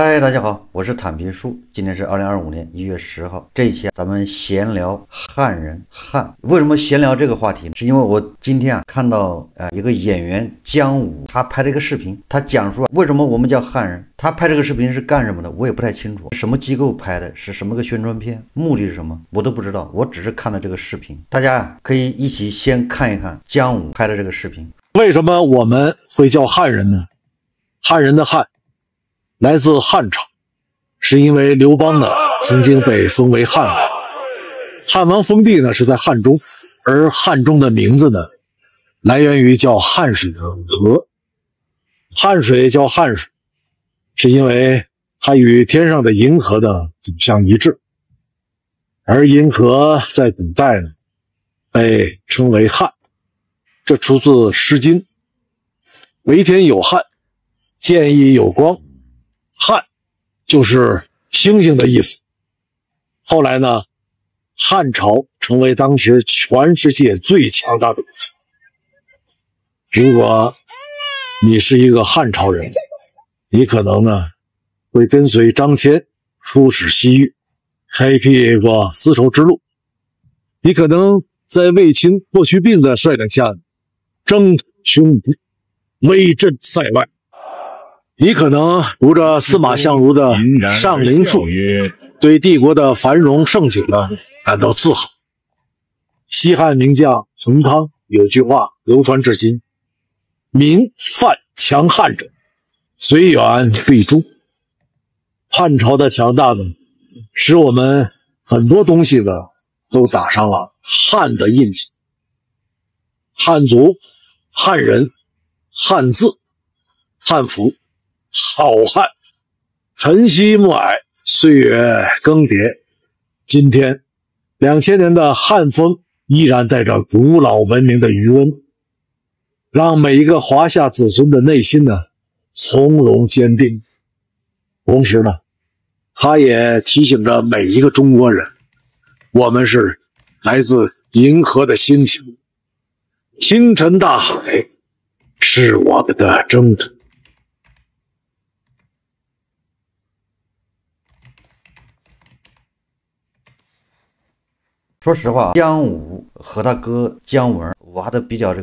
嗨，大家好，我是坦平叔。今天是2025年1月10号。这一期咱们闲聊汉人汉。为什么闲聊这个话题呢？是因为我今天看到一个演员姜武，他拍了一个视频，他讲述为什么我们叫汉人。他拍这个视频是干什么的？我也不太清楚，什么机构拍的，是什么个宣传片，目的是什么，我都不知道。我只是看了这个视频，大家可以一起先看一看姜武拍的这个视频。为什么我们会叫汉人呢？汉人的汉来自汉朝，是因为刘邦呢曾经被封为汉王，汉王封地呢是在汉中，而汉中的名字呢来源于叫汉水的河。汉水叫汉水，是因为它与天上的银河的走向一致，而银河在古代呢被称为汉，这出自《诗经》，为天有汉，见义有光。汉就是星星的意思。后来呢，汉朝成为当时全世界最强大的国家。如果你是一个汉朝人，你可能呢会跟随张骞出使西域，开辟过丝绸之路。你可能在卫青、霍去病的率领下征讨匈奴，威震塞外。你可能读着司马相如的《上林赋》，对帝国的繁荣盛景呢感到自豪。西汉名将成汤有句话流传至今：民犯强汉者，虽远必诛。汉朝的强大呢，使我们很多东西呢都打上了汉的印记。汉族、汉人、汉字、汉服、好汉，晨曦暮霭，岁月更迭。今天2000年的汉风依然带着古老文明的余温，让每一个华夏子孙的内心呢从容坚定。同时呢，它也提醒着每一个中国人，我们是来自银河的星星，星辰大海是我们的征途。说实话，姜武和他哥姜文，我还都比较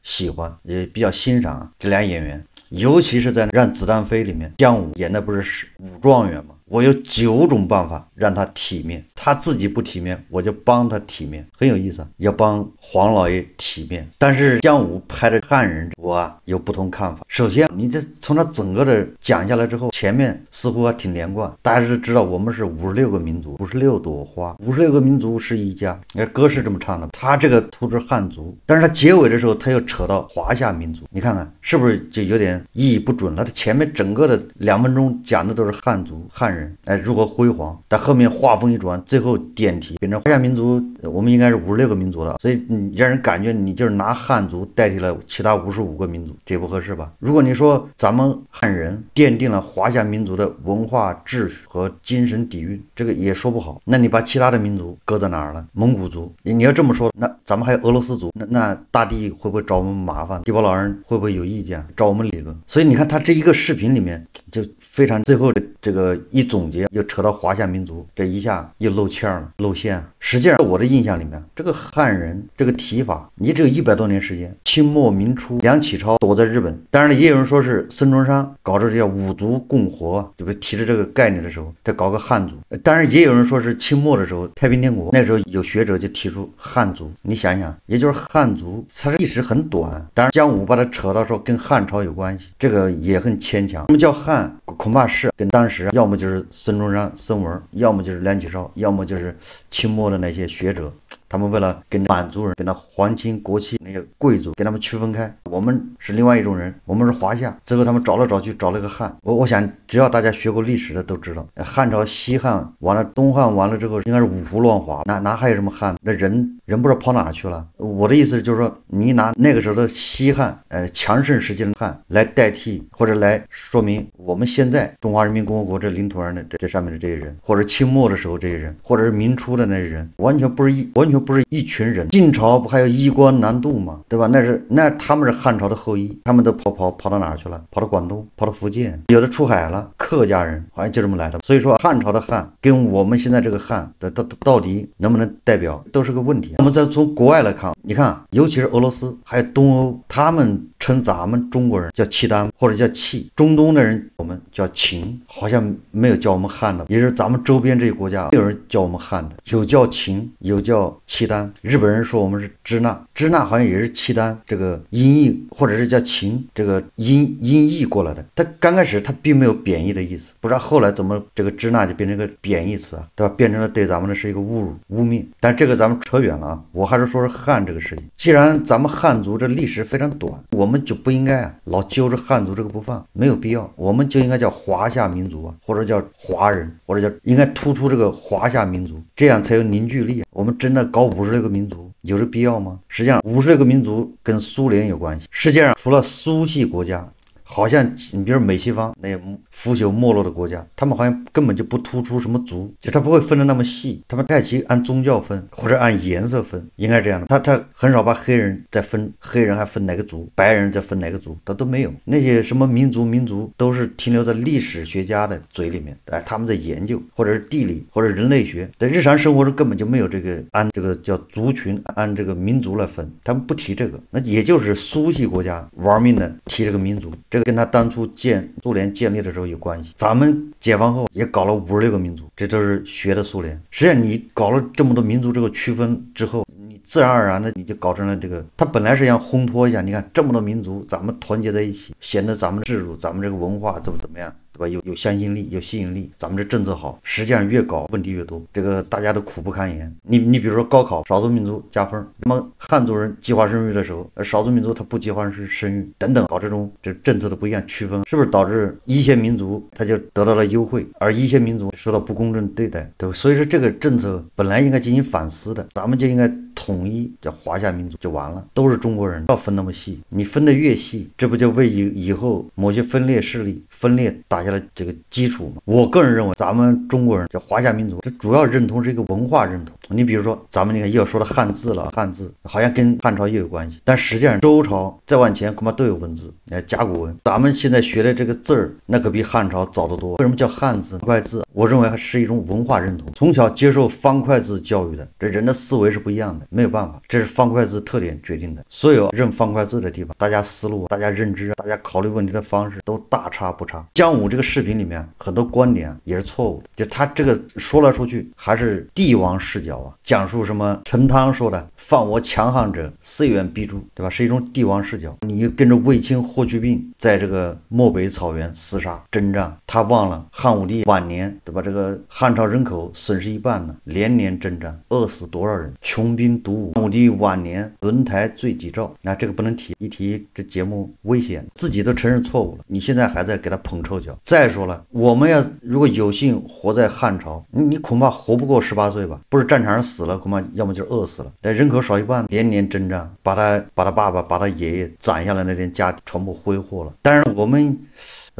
喜欢，也比较欣赏这俩演员，尤其是在《让子弹飞》里面，姜武演的不是武状元吗？我有9种办法让他体面，他自己不体面，我就帮他体面，很有意思，要帮黄老爷体面。但是姜武拍的汉人，我有不同看法。首先，你这从他整个的讲下来之后，前面似乎还挺连贯，大家都知道我们是56个民族，56朵花，56个民族是一家，歌是这么唱的。他这个突出汉族，但是他结尾的时候，他又扯到华夏民族，你看看是不是就有点意义不准了？他前面整个的2分钟讲的都是汉族、汉人。如何辉煌，但后面话锋一转，最后点题变成华夏民族，我们应该是56个民族了，所以你让人感觉你就是拿汉族代替了其他55个民族，这不合适吧？如果你说咱们汉人奠定了华夏民族的文化秩序和精神底蕴，这个也说不好。那你把其他的民族搁在哪儿了？蒙古族，你要这么说，那咱们还有俄罗斯族，那大帝会不会找我们麻烦？地保老人会不会有意见找我们理论？所以你看他这一个视频里面就非常，最后的这个一总结又扯到华夏民族，这一下又露馅了，露馅。实际上我的印象里面，这个汉人这个提法，你只有100多年时间。清末民初，梁启超躲在日本，当然了，也有人说是孙中山搞着这叫五族共活，对不对？提着这个概念的时候，再搞个汉族。当然，也有人说是清末的时候，太平天国那时候有学者就提出汉族。你想想，也就是汉族，它的历史很短。当然，姜武把它扯到说跟汉朝有关系，这个也很牵强。我们叫汉，恐怕是跟当时要么就是孙中山、孙文，要么就是梁启超，要么就是清末的那些学者。他们为了跟满族人、跟那皇亲国戚那些贵族跟他们区分开，我们是另外一种人，我们是华夏。最后他们找来找去找了个汉。我想只要大家学过历史的都知道，汉朝、西汉完了，东汉完了之后应该是五胡乱华，哪还有什么汉？那人不知道跑哪去了。我的意思就是说，你拿那个时候的西汉，强盛时期的汉来代替或者来说明我们现在中华人民共和国这领土上的这上面的这些人，或者清末的时候这些人，或者是民初的那些人，完全不是一群人。晋朝不还有衣冠南渡吗？对吧？那他们是汉朝的后裔，他们都跑到哪儿去了？跑到广东，跑到福建，有的出海了。客家人好像就这么来的。所以说汉朝的汉跟我们现在这个汉到底能不能代表，都是个问题。我们再从国外来看，你看，尤其是俄罗斯还有东欧，他们称咱们中国人叫契丹或者叫契，中东的人我们叫秦，好像没有叫我们汉的，也就是咱们周边这些国家没有人叫我们汉的，有叫秦，有叫契丹。日本人说我们是支那，支那好像也是契丹这个音译，或者是叫秦这个音译过来的。它刚开始它并没有贬义的意思，不知道后来怎么这个支那就变成一个贬义词啊，对吧？变成了对咱们的是一个侮辱污蔑。但这个咱们扯远了啊，我还是说是汉这个事情。既然咱们汉族这历史非常短，我们就不应该啊老揪着汉族这个不放，没有必要。我们就应该叫华夏民族啊，或者叫华人，或者叫应该突出这个华夏民族，这样才有凝聚力。我们真的搞56个民族有这必要吗？实际上56个民族跟苏联有关系。世界上除了苏系国家，好像你比如美西方那些腐朽没落的国家，他们好像根本就不突出什么族，就他不会分得那么细，他们太极按宗教分或者按颜色分，应该这样的。他很少把黑人再分，黑人还分哪个族，白人再分哪个族，他都没有。那些什么民族都是停留在历史学家的嘴里面，他们在研究，或者是地理或者人类学，在日常生活中根本就没有这个按这个叫族群按这个民族来分，他们不提这个。那也就是苏系国家玩命的提这个民族，这个跟他当初苏联建立的时候有关系。咱们解放后也搞了56个民族，这都是学的苏联。实际上你搞了这么多民族这个区分之后，你自然而然的你就搞成了这个，他本来是想烘托一下，你看这么多民族咱们团结在一起，显得咱们制度咱们这个文化怎么样，对吧？有向心力，有吸引力，咱们这政策好。实际上越搞问题越多，这个大家都苦不堪言。你比如说高考，少数民族加分，那么汉族人计划生育的时候，少数民族他不计划生育等等，搞这政策的不一样区分，是不是导致一些民族他就得到了优惠，而一些民族受到不公正对待，对吧？所以说这个政策本来应该进行反思的，咱们就应该统一叫华夏民族就完了，都是中国人，不要分那么细。你分得越细，这不就为以后某些分裂势力分裂打下了这个基础吗？我个人认为，咱们中国人叫华夏民族，这主要认同是一个文化认同。你比如说，咱们你看又要说到汉字了，汉字好像跟汉朝也有关系，但实际上周朝再往前恐怕都有文字，甲骨文。咱们现在学的这个字儿，那可比汉朝早得多。为什么叫汉字、方块字？我认为还是一种文化认同。从小接受方块字教育的，这人的思维是不一样的，没有办法，这是方块字特点决定的。所有认方块字的地方，大家思路、大家认知、大家考虑问题的方式都大差不差。姜武这个视频里面很多观点也是错误的，就他这个说来说去还是帝王视角啊，讲述什么陈汤说的犯我强汉者，虽远必诛，对吧？是一种帝王视角。你跟着卫青、霍去病在这个漠北草原厮杀征战，他忘了汉武帝晚年，对吧？这个汉朝人口损失一半呢，连年征战，饿死多少人，穷兵黩武。汉武帝晚年轮台罪己诏，那这个不能提，一提这节目危险，自己都承认错误了，你现在还在给他捧臭脚。再说了，我们要如果有幸活在汉朝，你恐怕活不过18岁吧？不是战场上死了，恐怕要么就是饿死了。但人口少一半，连年征战，把他爸爸、把他爷爷攒下来那点家全部挥霍了。当然我们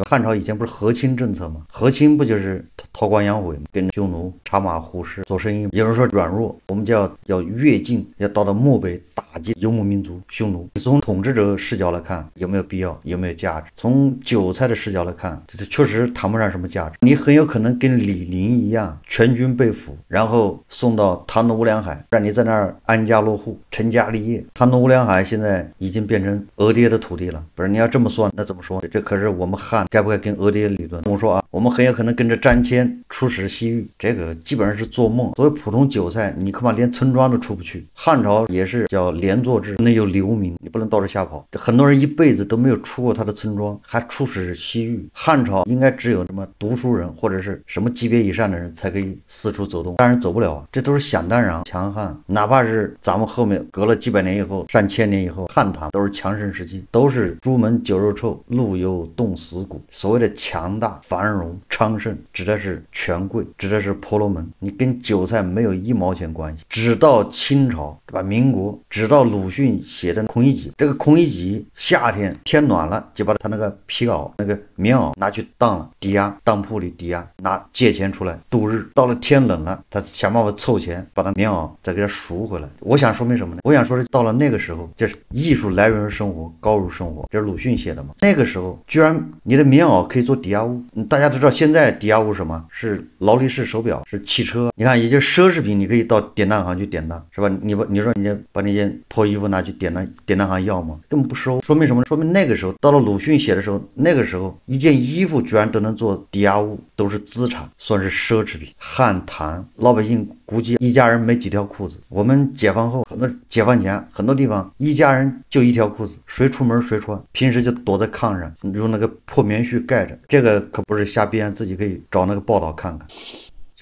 汉朝以前不是和亲政策吗？和亲不就是韬光养晦，跟匈奴插马虎视做生意？有人说软弱，我们就要越境，要到漠北打击游牧民族匈奴。从统治者视角来看，有没有必要？有没有价值？从韭菜的视角来看，这确实谈不上什么价值。你很有可能跟李陵一样，全军被俘，然后送到唐努乌梁海，让你在那儿安家落户、成家立业。唐努乌梁海现在已经变成俄爹的土地了，不是？你要这么说，那怎么说？这可是我们汉该不该跟俄爹理论？我说啊，我们很有可能跟着张骞出使西域，这个基本上是做梦。作为普通韭菜，你恐怕连村庄都出不去。汉朝也是叫连坐制，不能有流民，你不能到处瞎跑。很多人一辈子都没有出过他的村庄，还出使西域。汉朝应该只有什么读书人或者是什么级别以上的人才可以四处走动，当然走不了啊。这都是想当然。强汉，哪怕是咱们后面隔了几百年以后、上千年以后，汉唐都是强盛时期，都是朱门酒肉臭，路有冻死骨。所谓的强大、繁荣、昌盛，指的是权贵，指的是婆罗门，你跟韭菜没有1毛钱关系。直到清朝，对吧？民国，直到鲁迅写的《孔乙己》，这个《孔乙己》夏天天暖了，就把他那个皮袄、那个棉袄拿去当了，抵押，当铺里抵押，拿借钱出来度日。到了天冷了，他想办法凑钱把那棉袄再给他赎回来。我想说明什么呢？我想说是到了那个时候，就是艺术来源于生活，高于生活，这是鲁迅写的嘛。那个时候居然你的棉袄可以做抵押物，大家都知道现在抵押物是什么？是劳力士手表，是汽车。你看一些奢侈品，你可以到典当行去典当，是吧？你说你把那件破衣服拿去典当行要吗？根本不收。说明什么呢？说明那个时候到了鲁迅写的时候，那个时候一件衣服居然都能做抵押物，都是资产，算是奢侈品。汉唐老百姓估计一家人没几条裤子。我们解放后很多解放前很多地方一家人就一条裤子，谁出门谁穿，平时就躲在炕上用那个破棉絮盖着。这个可不是瞎编，自己可以找那个报道看看。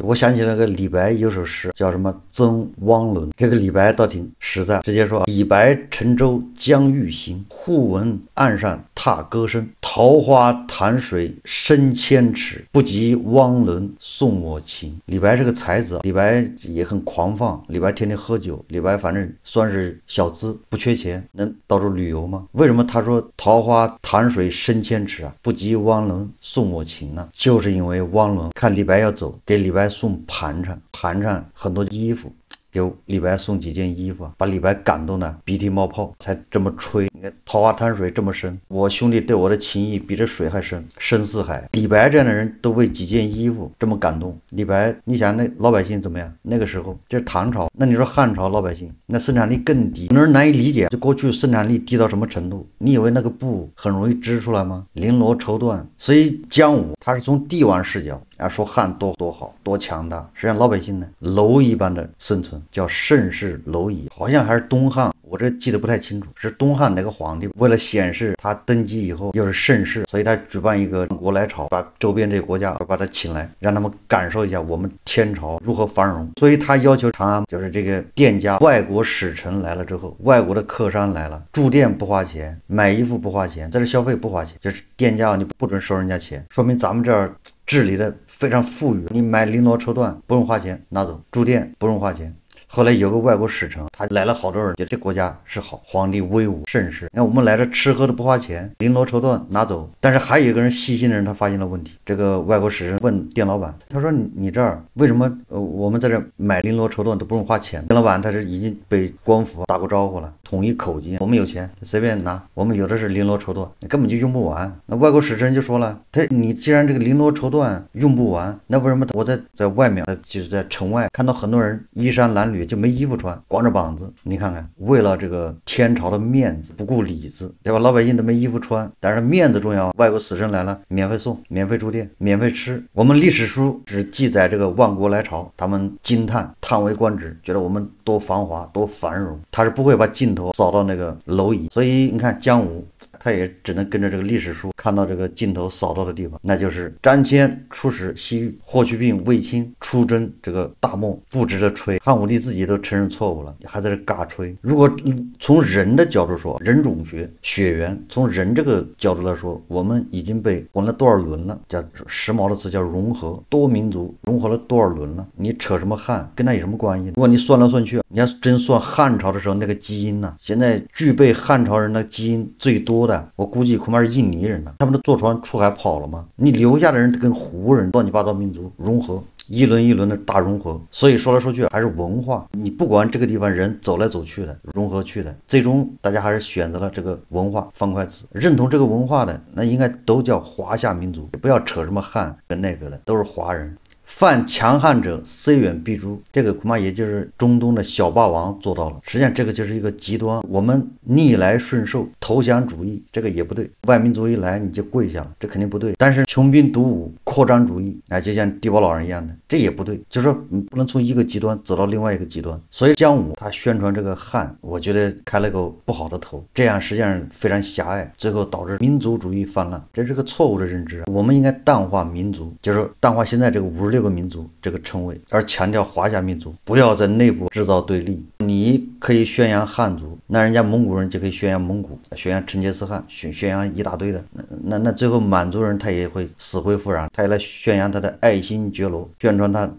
我想起那个李白有首诗叫什么《赠汪伦》，这个李白倒挺实在，直接说：李白乘舟将欲行，忽闻岸上踏歌声。桃花潭水深千尺，不及汪伦送我情。李白是个才子，李白也很狂放，李白天天喝酒，李白反正算是小资，不缺钱，能到处旅游吗？为什么他说桃花潭水深千尺啊，不及汪伦送我情呢？就是因为汪伦看李白要走，给李白送盘缠，盘缠很多衣服，给李白送几件衣服，把李白感动的鼻涕冒泡，才这么吹。你看桃花潭水这么深，我兄弟对我的情谊比这水还深，深似海。李白这样的人都为几件衣服这么感动。李白，你想那老百姓怎么样？那个时候这是唐朝，那你说汉朝老百姓那生产力更低，很多人难以理解，就过去生产力低到什么程度？你以为那个布很容易织出来吗？绫罗绸缎。所以姜武他是从帝王视角说汉多好多强大，实际上老百姓呢蝼蚁般的生存，叫盛世蝼蚁。好像还是东汉，我这记得不太清楚，是东汉哪个皇帝为了显示他登基以后又是盛世，所以他举办一个国来朝，把周边这些国家把他请来，让他们感受一下我们天朝如何繁荣。所以他要求长安就是这个店家，外国使臣来了之后，外国的客商来了，住店不花钱，买衣服不花钱，在这消费不花钱，就是店家你不准收人家钱，说明咱们这儿治理的非常富裕，你买绫罗绸缎不用花钱拿走，住店不用花钱。后来有个外国使臣，他来了好多人，觉得这国家是好，皇帝威武盛世。那我们来这吃喝的不花钱，绫罗绸缎拿走。但是还有一个人细心的人，他发现了问题。这个外国使臣问店老板，他说你这儿为什么我们在这买绫罗绸缎都不用花钱？店老板他是已经被官府打过招呼了，统一口径，我们有钱随便拿，我们有的是绫罗绸缎，你根本就用不完。那外国使臣就说了，你既然这个绫罗绸缎用不完，那为什么我在外面，就是在城外看到很多人衣衫褴褛，就没衣服穿，光着膀子。你看看，为了这个天朝的面子，不顾里子，对吧？老百姓都没衣服穿，但是面子重要。外国使臣来了，免费送，免费住店，免费吃。我们历史书只记载这个万国来朝，他们惊叹，叹为观止，觉得我们多繁华，多繁荣。他是不会把镜头扫到那个蝼蚁。所以你看姜武，他也只能跟着这个历史书看到这个镜头扫到的地方，那就是张骞出使西域，霍去病、卫青出征这个大漠，不值得吹。汉武帝自己都承认错误了，还在这尬吹。如果从人的角度说，人种学血缘，从人这个角度来说，我们已经被滚了多少轮了？叫时髦的词叫融合，多民族融合了多少轮了？你扯什么汉，跟他有什么关系？如果你算来算去，你要真算汉朝的时候那个基因呢，现在具备汉朝人的基因最多的，我估计恐怕是印尼人了。他们都坐船出海跑了吗？你留下的人跟胡人乱七八糟民族融合，一轮一轮的大融合。所以说来说去还是文化，你不管这个地方人走来走去的，融合去的，最终大家还是选择了这个文化方块字。认同这个文化的，那应该都叫华夏民族，不要扯什么汉跟那个的，都是华人。犯强汉者，虽远必诛。这个恐怕也就是中东的小霸王做到了。实际上，这个就是一个极端。我们逆来顺受、投降主义，这个也不对。外民族一来你就跪下了，这肯定不对。但是穷兵黩武、扩张主义，就像地保老人一样的，这也不对。就是说，你不能从一个极端走到另外一个极端。所以姜武他宣传这个汉，我觉得开了个不好的头，这样实际上非常狭隘，最后导致民族主义泛滥，这是个错误的认知。我们应该淡化民族，就是淡化现在这个56个民族这个称谓，而强调华夏民族，不要在内部制造对立。你可以宣扬汉族，那人家蒙古人就可以宣扬蒙古，宣扬成吉思汗，宣扬一大堆的。那最后满族人他也会死灰复燃，他也来宣扬他的爱新觉罗，宣传他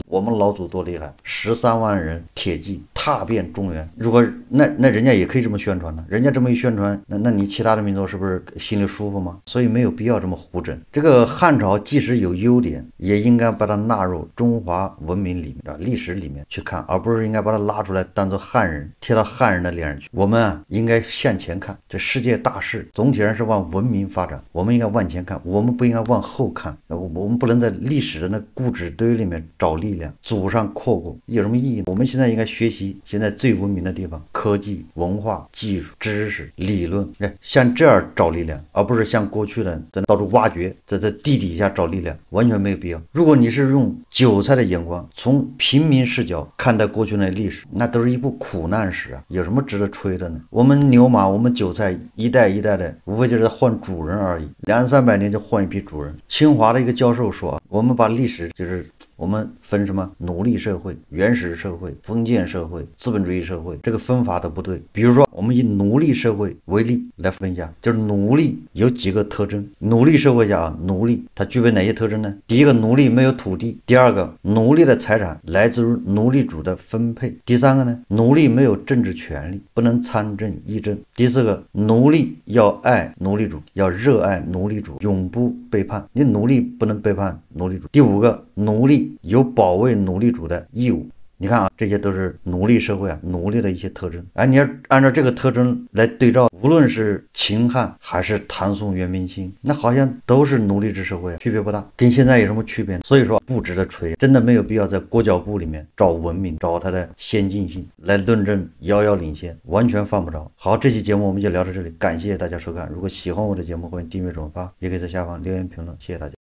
我们老祖多厉害，13万人铁骑踏遍中原。如果那人家也可以这么宣传呢，人家这么一宣传，那你其他的民族是不是心里舒服吗？所以没有必要这么胡整。这个汉朝即使有优点，也应该把它纳入中华文明里面的历史里面去看，而不是应该把它拉出来当做汉人贴到汉人的脸上去。我们应该向前看，这世界大势总体上是往文明发展，我们应该往前看，我们不应该往后看。我们不能在历史的那固执堆里面找力量，祖上扩过有什么意义？我们现在应该学习现在最文明的地方，科技、文化、技术、知识、理论，向这儿找力量，而不是像过去的在到处挖掘，在地底下找力量，完全没有必要。如果你是用韭菜的眼光，从平民视角看待过去的历史，那都是一部苦难史啊，有什么值得吹的呢？我们牛马，我们韭菜一代一代的，无非就是换主人而已，200-300年就换一批主人。清华的一个教授说，我们把历史就是我们分什么奴隶社会、原始社会、封建社会、资本主义社会，这个分法都不对。比如说我们以奴隶社会为例来分一下，就是奴隶有几个特征。奴隶社会下奴隶它具备哪些特征呢？第一个，奴隶没有土地；第二个，奴隶的财产来自于奴隶主的分配；第三个呢，奴隶没有政治权利，不能参政议政；第四个，奴隶要爱奴隶主，要热爱奴隶主，永不背叛，你奴隶不能背叛奴隶主。第五个，奴隶有保卫奴隶主的义务。你看啊，这些都是奴隶社会啊，奴隶的一些特征。你要按照这个特征来对照，无论是秦汉还是唐宋元明清，那好像都是奴隶制社会啊，区别不大，跟现在有什么区别？所以说不值得吹，真的没有必要在裹脚布里面找文明，找它的先进性来论证遥遥领先，完全犯不着。好，这期节目我们就聊到这里，感谢大家收看。如果喜欢我的节目，欢迎订阅转发，也可以在下方留言评论，谢谢大家。